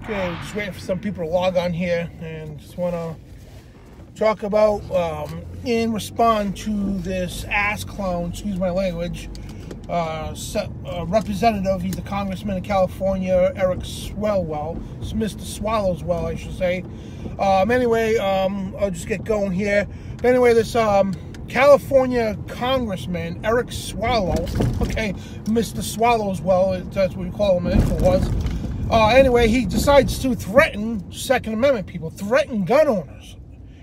Okay, just waiting for some people to log on here, and just want to talk about and respond to this ass clown, excuse my language, representative. He's the Congressman of California, Eric Swalwell, Mr. Swalwell, I should say. Anyway, I'll just get going here. But anyway, this California Congressman Eric Swalwell, okay, Mr. Swalwell, that's what we call him, if it was. Anyway, he decides to threaten Second Amendment people, threaten gun owners.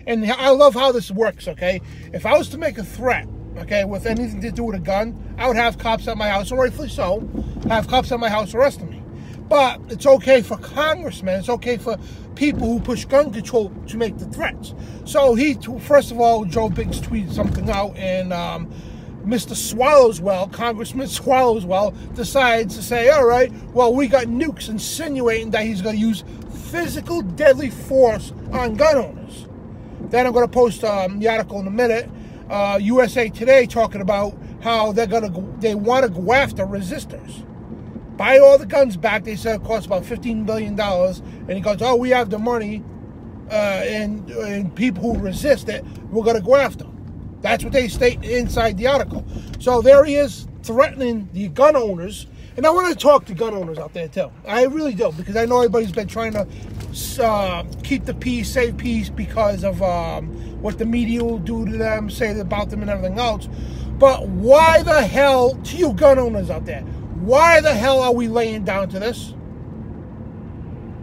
And I love how this works, okay? If I was to make a threat, okay, with anything to do with a gun, I would have cops at my house, and rightfully so, have cops at my house arresting me. But it's okay for congressmen, it's okay for people who push gun control to make the threats. So he, first of all, Joe Biggs tweeted something out, and Mr. Swalwell, Congressman Swalwell, decides to say, all right, well, we got nukes, insinuating that he's going to use physical deadly force on gun owners. Then I'm going to post the article in a minute. USA Today talking about how they want to go after resistors. Buy all the guns back. They said it costs about $15 billion. And he goes, oh, we have the money, and people who resist it, we're going to go after them. That's what they state inside the article. So there he is threatening the gun owners. And I want to talk to gun owners out there too. I really do, because I know everybody's been trying to keep the peace, save peace, because of what the media will do to them, say about them and everything else. But why the hell, to you gun owners out there, why the hell are we laying down to this?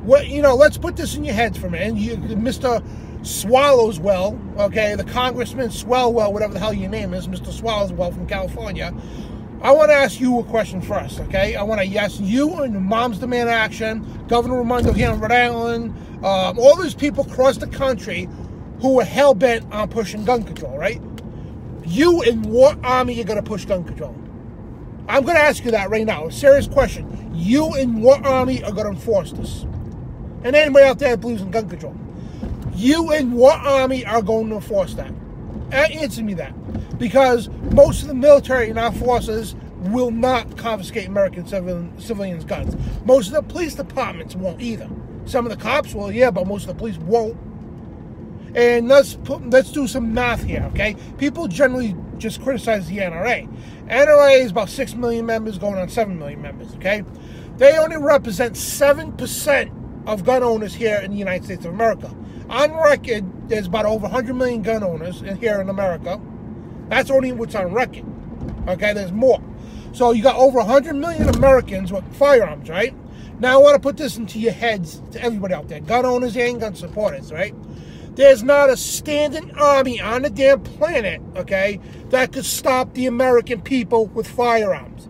What, you know, let's put this in your heads for a minute. And you, Mr. Swalwell, okay, the Congressman Swalwell, whatever the hell your name is, Mr. Swalwell from California, I want to ask you a question first, okay? I want to, yes, you and Moms Demand Action, Governor Raimondo here in Rhode Island, all these people across the country who are hell-bent on pushing gun control, right? You in what army are going to push gun control? I'm going to ask you that right now, a serious question. You in what army are going to enforce this? And anybody out there that believes in gun control. You in what army are going to enforce that? Answer me that. Because most of the military in our forces will not confiscate American civilians' guns. Most of the police departments won't either. Some of the cops will, yeah, but most of the police won't. And let's do some math here, okay? People generally just criticize the NRA. NRA is about 6 million members going on 7 million members, okay? They only represent 7% of gun owners here in the United States of America. On record, there's about over 100 million gun owners here in America. That's only what's on record. Okay, there's more. So you got over 100 million Americans with firearms, right? Now I want to put this into your heads, to everybody out there, gun owners and gun supporters, right? There's not a standing army on the damn planet, okay, that could stop the American people with firearms.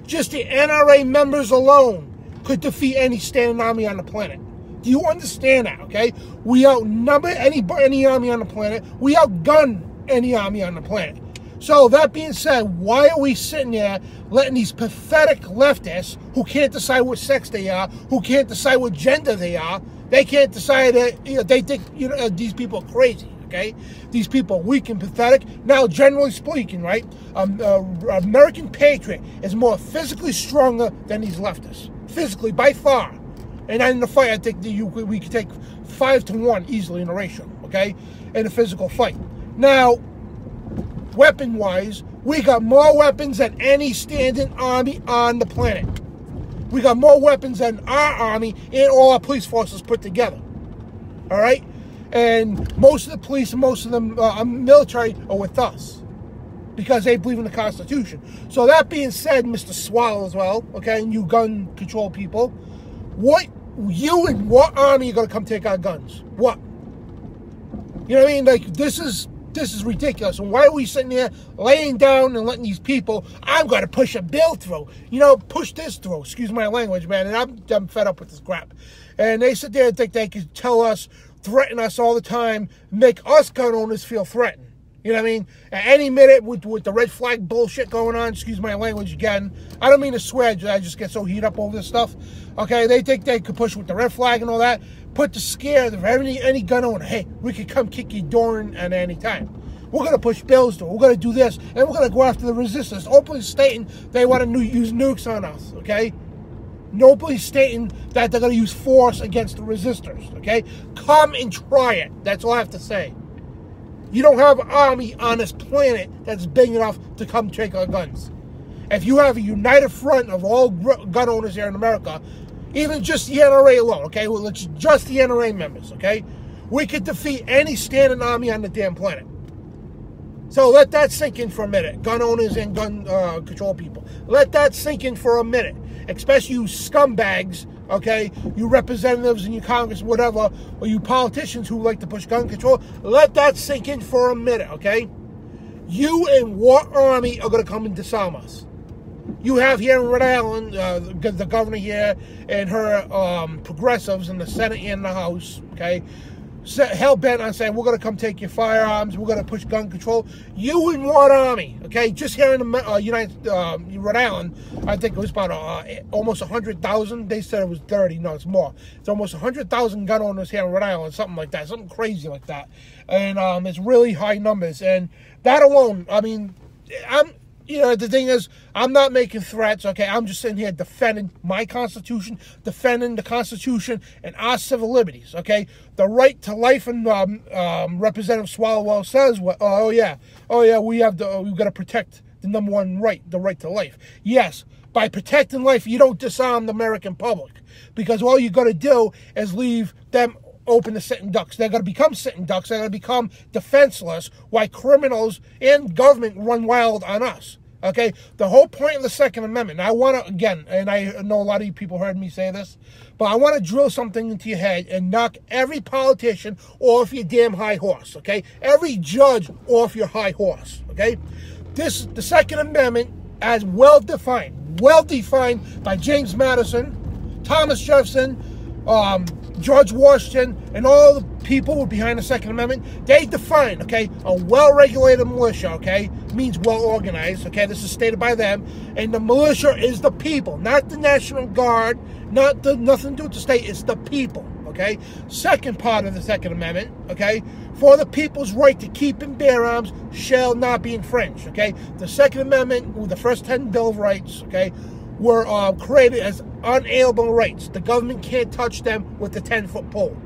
Just the NRA members alone could defeat any standing army on the planet. Do you understand that, okay? We outnumber any army on the planet. We outgun any army on the planet. So that being said, why are we sitting there letting these pathetic leftists who can't decide what sex they are, who can't decide what gender they are, they can't decide that, you know, they think, you know, these people are crazy, okay? These people are weak and pathetic. Now, generally speaking, right, American patriot is more physically stronger than these leftists. Physically, by far. And in the fight, I think that we could take 5-to-1 easily in a ratio, okay? In a physical fight. Now, weapon-wise, we got more weapons than any standing army on the planet. We got more weapons than our army and all our police forces put together. All right? And most of the police and most of the military are with us because they believe in the Constitution. So that being said, Mr. Swalwell as well, okay, and you gun control people, what, you and what army are going to come take our guns? What? You know what I mean? Like, this is ridiculous. And why are we sitting there laying down and letting these people, I'm going to push a bill through. You know, push this through. Excuse my language, man. And I'm fed up with this crap. And they sit there and think they can tell us, threaten us all the time, make us gun owners feel threatened. You know what I mean? At any minute with the red flag bullshit going on, excuse my language again. I don't mean to swear, I just get so heated up over this stuff. Okay, they think they could push with the red flag and all that. Put the scare of any gun owner, hey, we could come kick your door in at any time. We're going to push bills through. We're going to do this. And we're going to go after the resistors. Openly stating they want to use nukes on us, okay? Nobody's stating that they're going to use force against the resistors, okay? Come and try it. That's all I have to say. You don't have an army on this planet that's big enough to come take our guns. If you have a united front of all gun owners here in America, even just the NRA alone, okay? Well, it's just the NRA members, okay? We could defeat any standing army on the damn planet. So let that sink in for a minute. Gun owners and gun control people. Let that sink in for a minute. Especially you scumbags, okay? You representatives and you Congress, whatever, or you politicians who like to push gun control. Let that sink in for a minute, okay? You and what army are going to come and disarm us? You have here in Rhode Island, the governor here and her progressives in the Senate and the House, okay, hell-bent on saying, we're going to come take your firearms, we're going to push gun control. You and what army, okay, just here in the Rhode Island, I think it was about almost 100,000. They said it was 30. No, it's more. It's almost 100,000 gun owners here in Rhode Island, something like that, something crazy like that. And it's really high numbers. And that alone, I mean, the thing is, I'm not making threats, okay? I'm just sitting here defending my Constitution, defending the Constitution and our civil liberties, okay? The right to life, and Representative Swalwell says, we've got to protect the number one right, the right to life. Yes, by protecting life, you don't disarm the American public, because all you got to do is leave them open to sitting ducks. They're going to become sitting ducks. They're going to become defenseless while criminals and government run wild on us. Okay? The whole point of the Second Amendment, and I want to, again, and I know a lot of you people heard me say this, but I want to drill something into your head and knock every politician off your damn high horse, okay? Every judge off your high horse, okay? The Second Amendment, as well-defined by James Madison, Thomas Jefferson, George Washington, and all the people behind the Second Amendment, they define, okay, a well-regulated militia, okay, means well-organized, okay, this is stated by them, and the militia is the people, not the National Guard, nothing to do with the state, it's the people, okay? Second part of the Second Amendment, okay, for the people's right to keep and bear arms shall not be infringed, okay? The Second Amendment, with the first 10 Bill of Rights, okay, were created as unalienable rights. The government can't touch them with the 10-foot pole.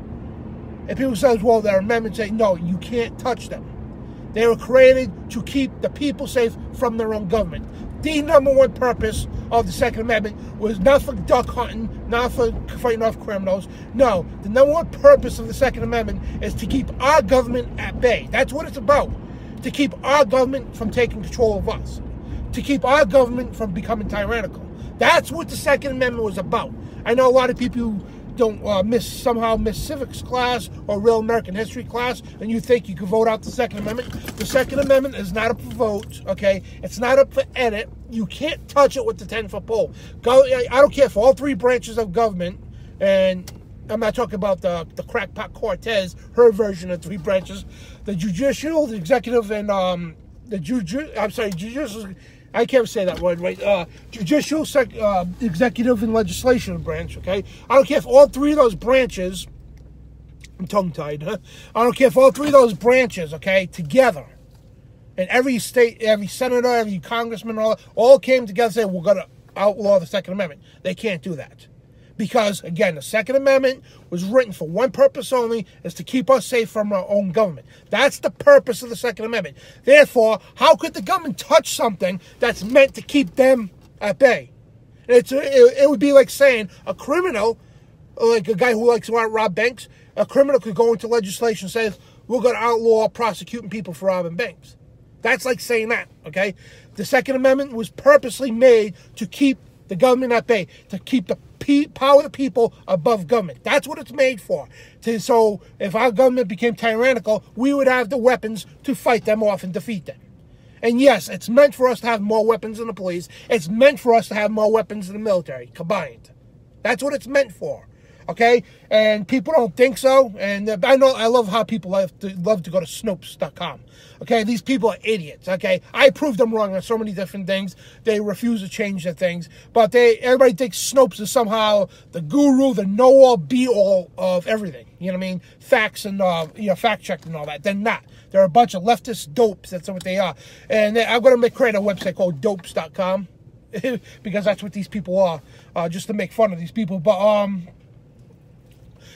And people say, well, there are amendments saying, no, you can't touch them. They were created to keep the people safe from their own government. The number one purpose of the Second Amendment was not for duck hunting, not for fighting off criminals. No, the number one purpose of the Second Amendment is to keep our government at bay. That's what it's about. To keep our government from taking control of us. To keep our government from becoming tyrannical. That's what the Second Amendment was about. I know a lot of people who don't somehow miss civics class or real American history class, and you think you can vote out the Second Amendment. The Second Amendment is not up for vote, okay? It's not up for edit. You can't touch it with the 10-foot pole. I don't care for all three branches of government, and I'm not talking about the crackpot Cortez, her version of three branches. The judicial, the executive, and judicial. I can't say that word right. Judicial, executive, and legislative branch, okay? I don't care if all three of those branches, I'm tongue-tied, huh? I don't care if all three of those branches, okay, together, and every state, every senator, every congressman, all came together and said, we're going to outlaw the Second Amendment. They can't do that. Because, again, the Second Amendment was written for one purpose only, is to keep us safe from our own government. That's the purpose of the Second Amendment. Therefore, how could the government touch something that's meant to keep them at bay? It would be like saying a criminal, like a guy who likes to rob banks, a criminal could go into legislation and say, we're going to outlaw prosecuting people for robbing banks. That's like saying that, okay? The Second Amendment was purposely made to keep the government at bay, to keep the power of the people above government. That's what it's made for. So if our government became tyrannical, we would have the weapons to fight them off and defeat them. And yes, it's meant for us to have more weapons than the police. It's meant for us to have more weapons than the military, combined. That's what it's meant for. Okay? And people don't think so. And I love how people love to go to Snopes.com. Okay? These people are idiots. Okay? I proved them wrong on so many different things. They refuse to change their things. But everybody thinks Snopes is somehow the guru, the know-all, be-all of everything. You know what I mean? Facts and, fact-check and all that. They're not. They're a bunch of leftist dopes. That's what they are. And I'm going to create a website called Dopes.com. because that's what these people are, just to make fun of these people. But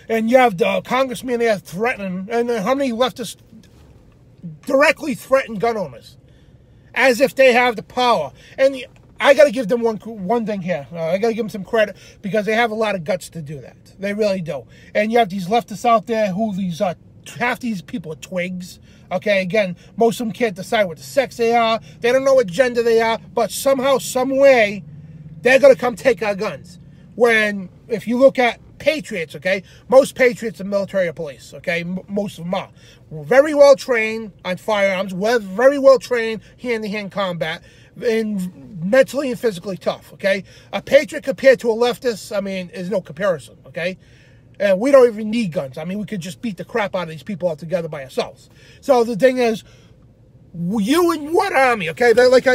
and you have the congressman there threatening, and how many leftists directly threaten gun owners as if they have the power. And I got to give them one thing here. I got to give them some credit because they have a lot of guts to do that. They really do. And you have these leftists out there who half these people are twigs. Okay, again, most of them can't decide what the sex they are. They don't know what gender they are. But somehow, some way, they're going to come take our guns. When, if you look at patriots, okay, most patriots are military or police, okay, most of them are. We're very well trained on firearms. We're very well trained hand-to-hand combat, and mentally and physically tough, okay? A patriot compared to a leftist, I mean, is no comparison, okay? And we don't even need guns. I mean, we could just beat the crap out of these people altogether by ourselves. So the thing is, you in what army, okay? Like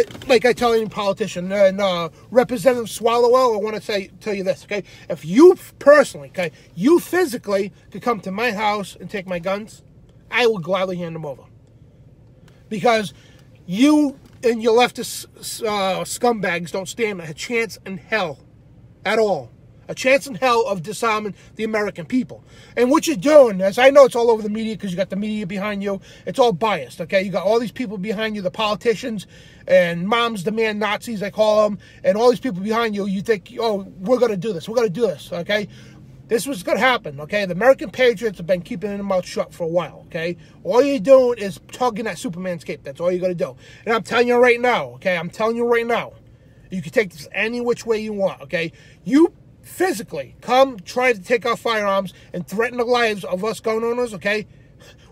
I tell any politician, and Representative Swalwell, I want to tell you this, okay? If you personally, okay, you physically could come to my house and take my guns, I will gladly hand them over. Because you and your leftist scumbags don't stand a chance in hell at all. A chance in hell of disarming the American people. And what you're doing, as I know it's all over the media because you got the media behind you, it's all biased, okay? You got all these people behind you, the politicians, and moms demand Nazis, I call them, and all these people behind you, you think, oh, we're going to do this, okay? This was going to happen, okay? The American patriots have been keeping their mouth shut for a while, okay? All you're doing is tugging at Superman's cape. That's all you're going to do. And I'm telling you right now, okay? I'm telling you right now, you can take this any which way you want, okay? You physically come try to take our firearms and threaten the lives of us gun owners, okay?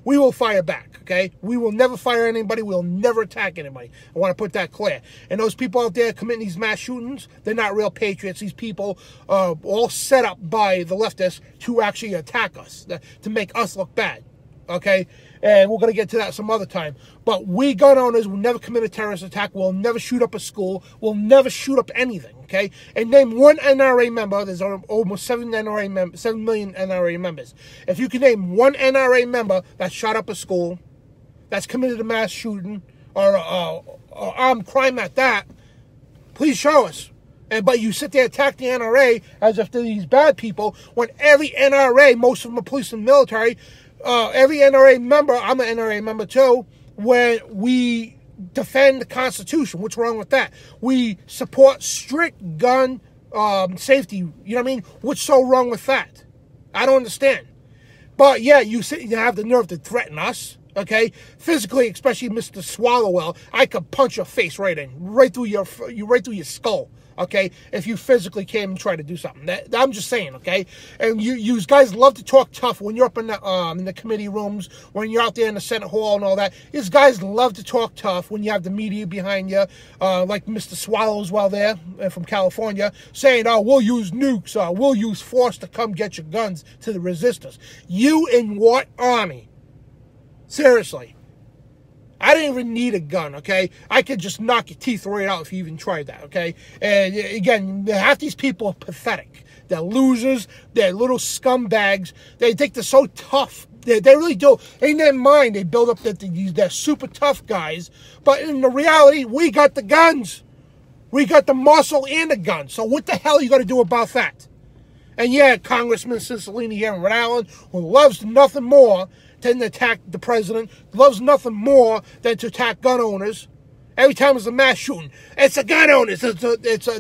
We will fire back, okay? We will never fire anybody. We'll never attack anybody. I want to put that clear. And those people out there committing these mass shootings, they're not real patriots. These people are all set up by the leftists to actually attack us, to make us look bad, okay? And we're going to get to that some other time. But we gun owners will never commit a terrorist attack. We'll never shoot up a school. We'll never shoot up anything, okay? And name one NRA member. There's almost 7 million NRA members. If you can name one NRA member that shot up a school, that's committed a mass shooting, or armed crime at that, please show us. But you sit there and attack the NRA as if they're these bad people, when every NRA, most of them are police and military, every NRA member, I'm an NRA member too, when we defend the Constitution. What's wrong with that? We support strict gun safety. You know what I mean? What's so wrong with that? I don't understand. But yeah, you have the nerve to threaten us, okay? Physically, especially Mr. Swalwell, I could punch your face right through your skull. Okay, if you physically came and tried to do something, I'm just saying, okay. And you guys love to talk tough when you're up in the committee rooms, when you're out there in the Senate hall and all that. These guys love to talk tough when you have the media behind you, like Mr. Swalwell there from California, saying, "Oh, we'll use nukes, we'll use force to come get your guns to the resistors." You in what army? Seriously. I didn't even need a gun, okay? I could just knock your teeth right out if you even tried that, okay? And again, half these people are pathetic. They're losers. They're little scumbags. They think they're so tough. They really do. In their mind, they build up that they're super tough guys. But in the reality, we got the guns. We got the muscle and the gun. So what the hell are you going to do about that? And yeah, Congressman Cicilline here in Rhode Island, who loves nothing more than to attack the president, loves nothing more than to attack gun owners. Every time there's a mass shooting, it's a gun owners.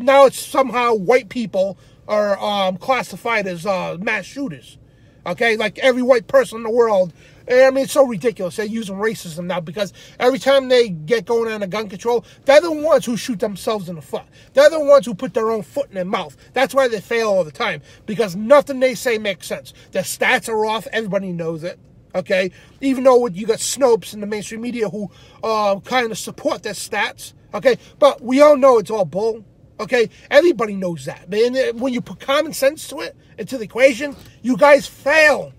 Now it's somehow white people are classified as mass shooters. Okay, like every white person in the world. I mean, it's so ridiculous. They're using racism now because every time they get going on a gun control, they're the ones who shoot themselves in the foot. They're the ones who put their own foot in their mouth. That's why they fail all the time, because nothing they say makes sense. Their stats are off. Everybody knows it. Okay, even though you got Snopes in the mainstream media who kind of support their stats. Okay, but we all know it's all bull. Okay, everybody knows that. And when you put common sense to it, into the equation, you guys fail.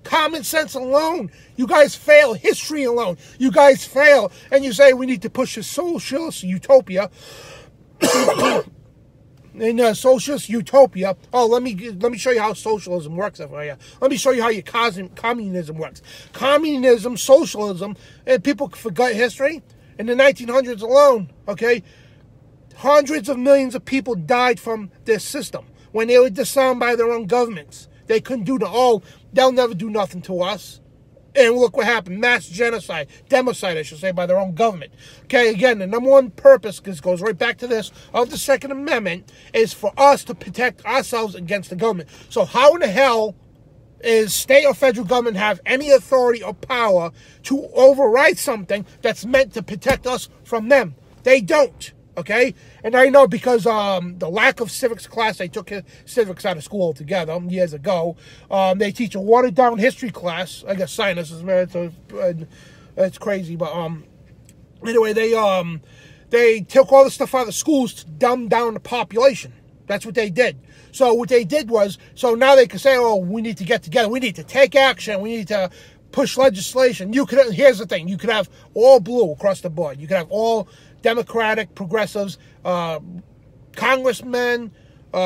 Common sense alone, you guys fail. History alone, you guys fail. And you say we need to push a socialist utopia. In socialist utopia, oh, let me show you how socialism works. Let me show you how your communism works. Communism, socialism, and people forget history. In the 1900s alone, okay, Hundreds of millions of people died from this system when they were disarmed by their own governments. They couldn't do they'll never do nothing to us. And look what happened. Mass genocide, democide, I should say, by their own government. Okay, again, the number one purpose, because it goes right back to this, of the Second Amendment, is for us to protect ourselves against the government. So how in the hell is state or federal government have any authority or power to override something that's meant to protect us from them? They don't. Okay, and I know because the lack of civics class, I took civics out of school altogether years ago. They teach a watered down history class. I got sinuses, man. So it's crazy, but anyway, they took all the stuff out of the schools to dumb down the population. That's what they did. So what they did was, so now they can say, oh, we need to get together. We need to take action. We need to push legislation. Here's the thing. You could have all blue across the board. You could have all Democratic, progressives, congressmen,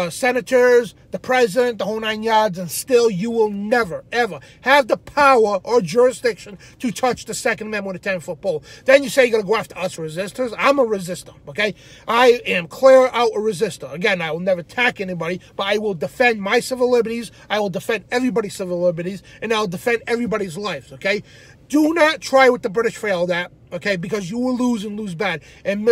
senators, the president, the whole 9 yards, and still you will never, ever have the power or jurisdiction to touch the Second Amendment with a 10-foot pole. Then you say you're going to go after us resistors. I'm a resistor, okay? I am clear out a resistor. Again, I will never attack anybody, but I will defend my civil liberties. I will defend everybody's civil liberties, and I will defend everybody's lives, okay? Do not try what the British failed at, okay, because you will lose and lose bad. And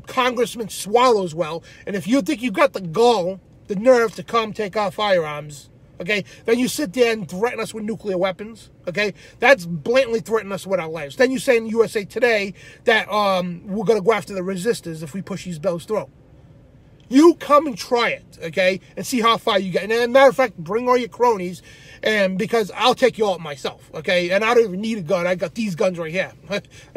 Congressman Swalwell, and if you think you got the gall, the nerve to come take our firearms, okay, then you sit there and threaten us with nuclear weapons, okay? That's blatantly threatening us with our lives. Then you say in USA Today that we're going to go after the resistors if we push these bills through. You come and try it, okay, and see how far you get. And as a matter of fact, bring all your cronies, and because I'll take you out myself, okay? And I don't even need a gun. I got these guns right here.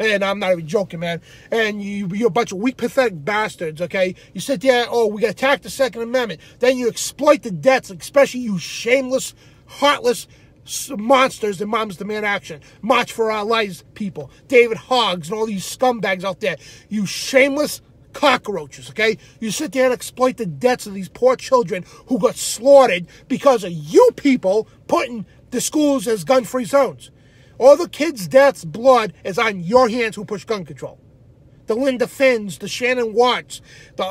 And I'm not even joking, man. And you're a bunch of weak, pathetic bastards, okay? You sit there, oh, we got to attack the Second Amendment. Then you exploit the debts, especially you shameless, heartless monsters and Moms Demand Action, March for Our Lives people, David Hoggs and all these scumbags out there. You shameless cockroaches, okay? You sit there and exploit the debts of these poor children who got slaughtered because of you people putting the schools as gun-free zones. All the kids' deaths' blood is on your hands who push gun control. The Linda Finns, the Shannon Watts, the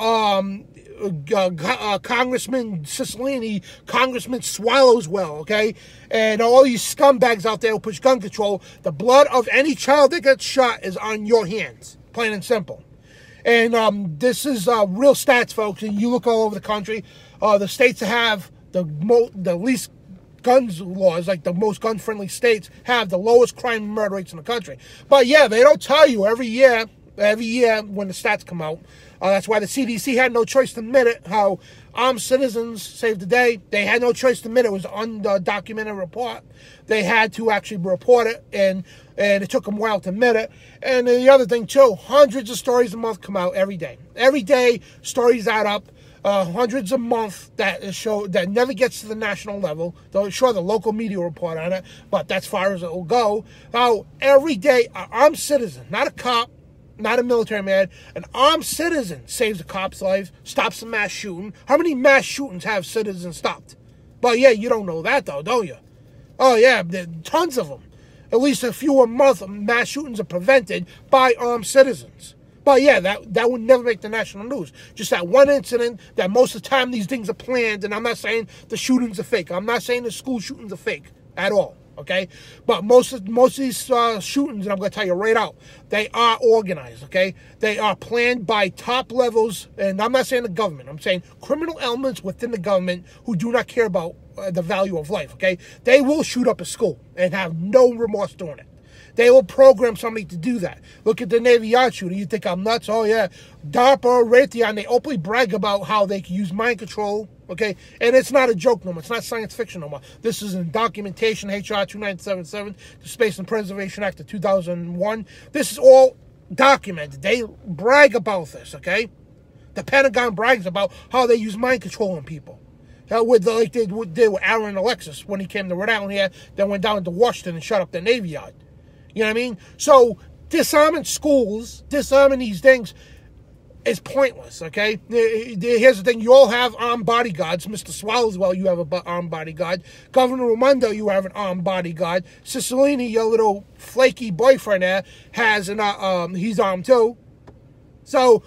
Congressman Cicilline, Congressman Swalwell, okay? And all these scumbags out there who push gun control, the blood of any child that gets shot is on your hands, plain and simple. And this is real stats, folks. And you look all over the country, the states that have the least guns laws, like the most gun-friendly states, have the lowest crime and murder rates in the country. But yeah, they don't tell you every year when the stats come out. That's why the CDC had no choice to admit it, how armed citizens saved the day. They had no choice to admit it was an undocumented report. They had to actually report it, and it took them a while to admit it. And the other thing, too, hundreds of stories a month come out every day. Every day, stories add up. Hundreds a month that never gets to the national level. Though sure, the local media report on it, but that's as far as it will go. Now, every day, an armed citizen, not a cop, not a military man, an armed citizen saves a cop's life, stops a mass shooting. How many mass shootings have citizens stopped? But yeah, you don't know that though, don't you? Oh yeah, there are tons of them. At least a few a month mass shootings are prevented by armed citizens. But yeah, that would never make the national news. Just that one incident that most of the time these things are planned, and I'm not saying the shootings are fake. I'm not saying the school shootings are fake at all. Okay, but most of these shootings, and I'm going to tell you right out, they are organized. Okay, they are planned by top levels, and I'm not saying the government. I'm saying criminal elements within the government who do not care about the value of life. Okay, they will shoot up a school and have no remorse doing it. They will program somebody to do that. Look at the Navy Yard shooter. You think I'm nuts? Oh yeah, DARPA, Raytheon, they openly brag about how they can use mind control. Okay, and it's not a joke no more. It's not science fiction no more. This is in documentation, HR 2977, the Space and Preservation Act of 2001. This is all documented. They brag about this, okay? The Pentagon brags about how they use mind control on people. Like they did with Aaron Alexis when he came to Rhode Island here, then went down to Washington and shut up the Navy Yard. You know what I mean? So disarming schools, disarming these things, is pointless, okay? Here's the thing. You all have armed bodyguards. Mr. Swalwell, you have an armed bodyguard. Governor Raimondo, you have an armed bodyguard. Cicilline, your little flaky boyfriend there, has he's armed too. So,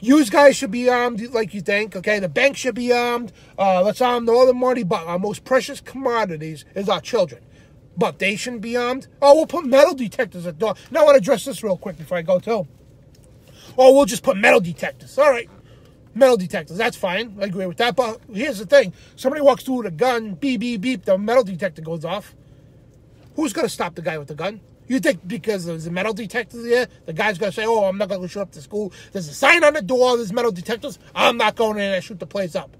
You guys should be armed like you think, okay? The bank should be armed. Let's arm all the money, but our most precious commodities is our children. But they shouldn't be armed. Oh, we'll put metal detectors at the door. Now I want to address this real quick before I go too. Oh, we'll just put metal detectors. All right. Metal detectors, that's fine. I agree with that. But here's the thing. Somebody walks through with a gun, beep, beep, beep, the metal detector goes off. Who's going to stop the guy with the gun? You think because there's a metal detector there, the guy's going to say, oh, I'm not going to show up to school. There's a sign on the door, there's metal detectors. I'm not going in there and shoot the place up.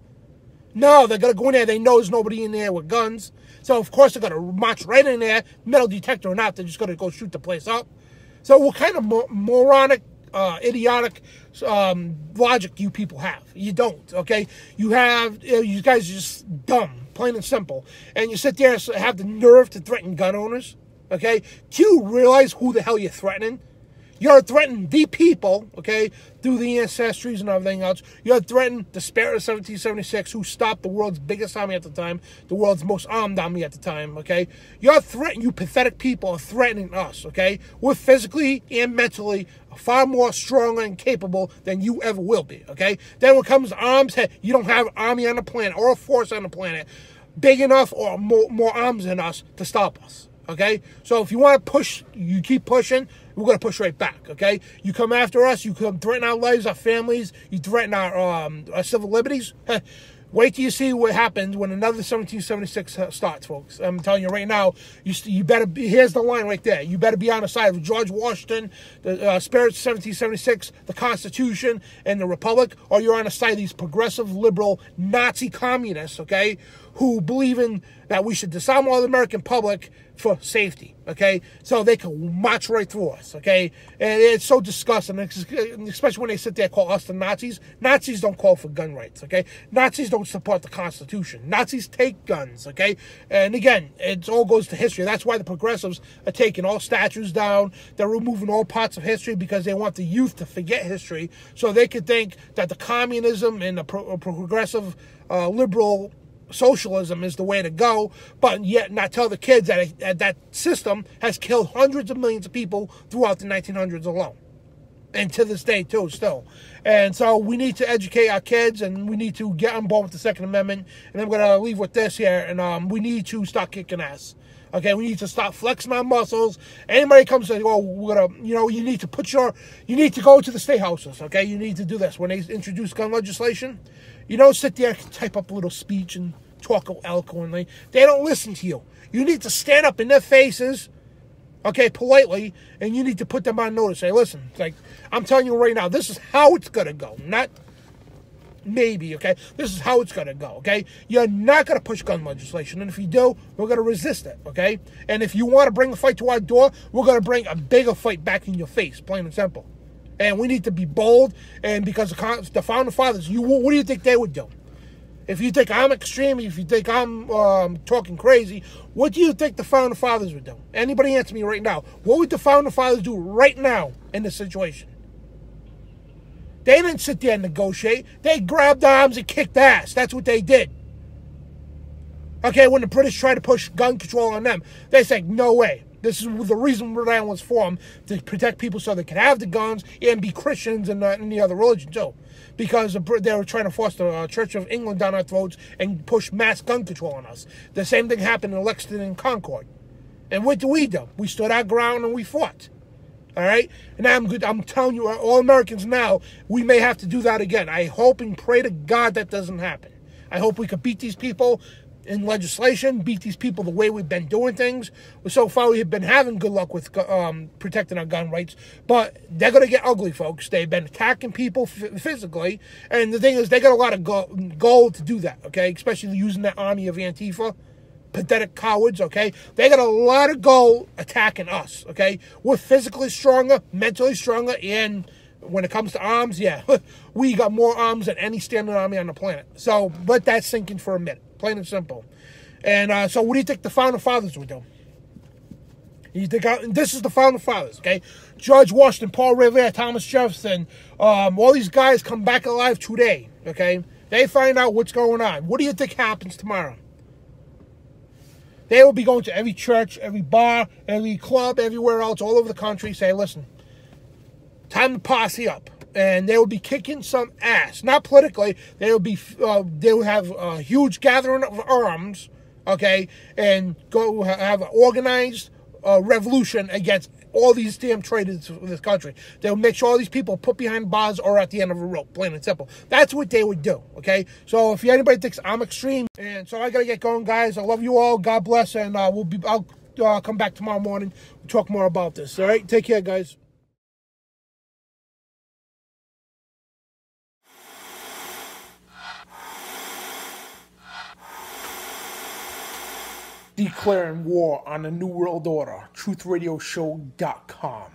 No, they're going to go in there. They know there's nobody in there with guns. So, of course, they're going to march right in there, metal detector or not. They're just going to go shoot the place up. So what kind of moronic, idiotic logic do you people have? You don't, okay? You guys are just dumb, plain and simple. And you sit there and have the nerve to threaten gun owners, okay? Do you realize who the hell you're threatening? You're threatening the people, okay, through the ancestries and everything else. You're threatening the spirit of 1776, who stopped the world's biggest army at the time, the world's most armed army at the time, okay? You're threatening, you pathetic people are threatening us, okay? We're physically and mentally far more stronger and capable than you ever will be, okay? Then when it comes to arms, hey, you don't have an army on the planet or a force on the planet big enough or more arms than us to stop us. Okay, so if you want to push, you keep pushing, we're going to push right back, okay? You come after us, you come threaten our lives, our families, you threaten our civil liberties. Wait till you see what happens when another 1776 starts, folks. I'm telling you right now, you better be, here's the line right there. You better be on the side of George Washington, the spirit of 1776, the Constitution, and the Republic, or you're on the side of these progressive, liberal, Nazi communists, okay, who believe in that we should disarm all the American public for safety, okay? So they can march right through us, okay? And it's so disgusting, especially when they sit there and call us the Nazis. Nazis don't call for gun rights, okay? Nazis don't support the Constitution. Nazis take guns, okay? And again, it all goes to history. That's why the progressives are taking all statues down. They're removing all parts of history because they want the youth to forget history so they could think that the communism and the progressive liberal socialism is the way to go, but yet not tell the kids that that system has killed hundreds of millions of people throughout the 1900s alone. And to this day, too, still. And so we need to educate our kids, and we need to get on board with the Second Amendment. And I'm going to leave with this here, and we need to start kicking ass. Okay, we need to stop flexing our muscles. Anybody comes and says, "Oh, we're gonna," you need to you need to go to the state houses. Okay, you need to do this when they introduce gun legislation. You don't sit there and type up a little speech and talk eloquently. They don't listen to you. You need to stand up in their faces, okay, politely, and you need to put them on notice. Say, listen, it's like, I'm telling you right now, this is how it's gonna go. Not maybe, okay? This is how it's gonna go, okay? You're not gonna push gun legislation, and if you do, we're gonna resist it, okay? And if you want to bring a fight to our door, we're gonna bring a bigger fight back in your face, plain and simple. And we need to be bold, and because the Founding Fathers, what do you think they would do? If you think I'm extreme, if you think I'm talking crazy, what do you think the Founding Fathers would do? Anybody answer me right now. What would the Founding Fathers do right now in this situation? They didn't sit there and negotiate. They grabbed arms and kicked ass. That's what they did. Okay, when the British tried to push gun control on them, they said, no way. This is the reason Rhode Island was formed, to protect people so they could have the guns and be Christians and any other religion too. Because they were trying to force the Church of England down our throats and push mass gun control on us. The same thing happened in Lexington and Concord. And what do? We stood our ground and we fought. All right? And I'm telling you, all Americans now, we may have to do that again. I hope and pray to God that doesn't happen. I hope we could beat these people in legislation, beat these people the way we've been doing things. So far, we have been having good luck with protecting our gun rights, but they're going to get ugly, folks. They've been attacking people physically, and the thing is, they got a lot of gold to do that, okay, especially using that army of Antifa, pathetic cowards, okay? They got a lot of gold attacking us, okay? We're physically stronger, mentally stronger, and when it comes to arms, yeah, we got more arms than any standing army on the planet. So let that sink in for a minute. Plain and simple. And so what do you think the Founding Fathers would do? You think this is the Founding Fathers, okay? George Washington, Paul Revere, Thomas Jefferson, all these guys come back alive today, okay? They find out what's going on. What do you think happens tomorrow? They will be going to every church, every bar, every club, everywhere else, all over the country, say, listen, time to posse up. and they will be kicking some ass. Not politically. They will have a huge gathering of arms, okay, and go have an organized revolution against all these damn traitors of this country. They'll make sure all these people are put behind bars or at the end of a rope, plain and simple. That's what they would do, okay? So if anybody thinks I'm extreme, and so I gotta get going, guys. I love you all. God bless, and I'll come back tomorrow morning and talk more about this. All right, take care, guys. Declaring war on the New World Order. TruthRadioShow.com.